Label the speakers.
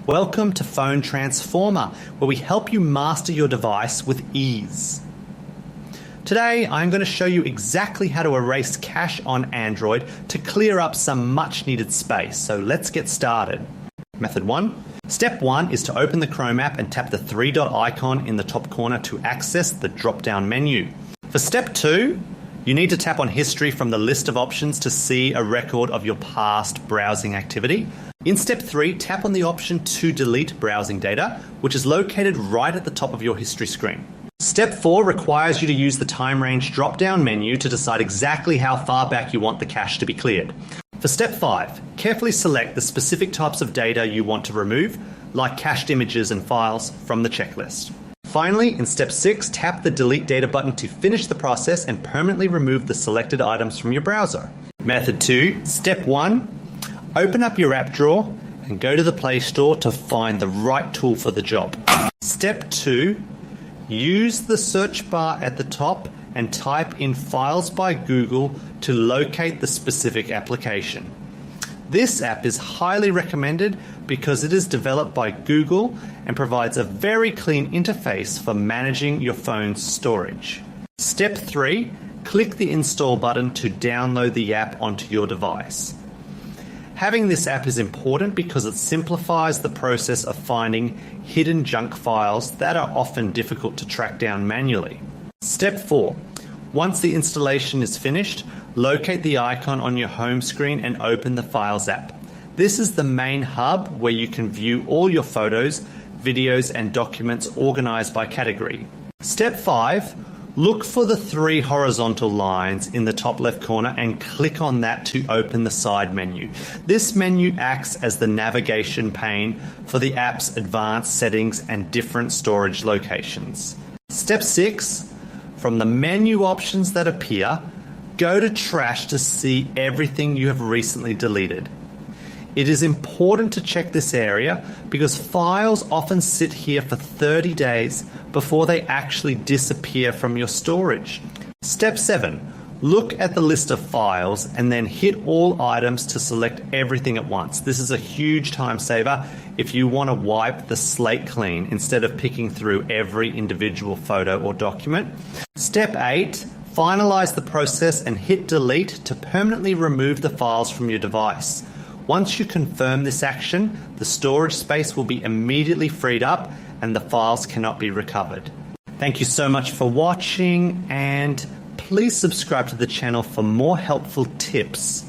Speaker 1: Welcome to Phone Transformer, where we help you master your device with ease. Today, I'm going to show you exactly how to erase cache on Android to clear up some much needed space. So let's get started. Method 1. Step 1 is to open the Chrome app and tap the three-dot icon in the top corner to access the drop-down menu. For step 2, you need to tap on History from the list of options to see a record of your past browsing activity. In step 3, tap on the option to delete browsing data, which is located right at the top of your history screen. Step 4 requires you to use the time range drop-down menu to decide exactly how far back you want the cache to be cleared. For step 5, carefully select the specific types of data you want to remove, like cached images and files, from the checklist. Finally, in step 6, tap the Delete Data button to finish the process and permanently remove the selected items from your browser. Method 2, Step 1, open up your app drawer and go to the Play Store to find the right tool for the job. Step 2, use the search bar at the top and type in Files by Google to locate the specific application. This app is highly recommended because it is developed by Google and provides a very clean interface for managing your phone's storage. Step 3, click the Install button to download the app onto your device. Having this app is important because it simplifies the process of finding hidden junk files that are often difficult to track down manually. Step 4. Once the installation is finished, locate the icon on your home screen and open the Files app. This is the main hub where you can view all your photos, videos, and documents organized by category. Step 5. Look for the 3 horizontal lines in the top left corner and click on that to open the side menu. This menu acts as the navigation pane for the app's advanced settings and different storage locations. Step 6. From the menu options that appear, go to Trash to see everything you have recently deleted. It is important to check this area because files often sit here for 30 days before they actually disappear from your storage. Step 7. Look at the list of files and then hit all items to select everything at once. This is a huge time saver if you want to wipe the slate clean instead of picking through every individual photo or document. Step 8. Finalize the process and hit delete to permanently remove the files from your device. Once you confirm this action, the storage space will be immediately freed up and the files cannot be recovered. Thank you so much for watching, and please subscribe to the channel for more helpful tips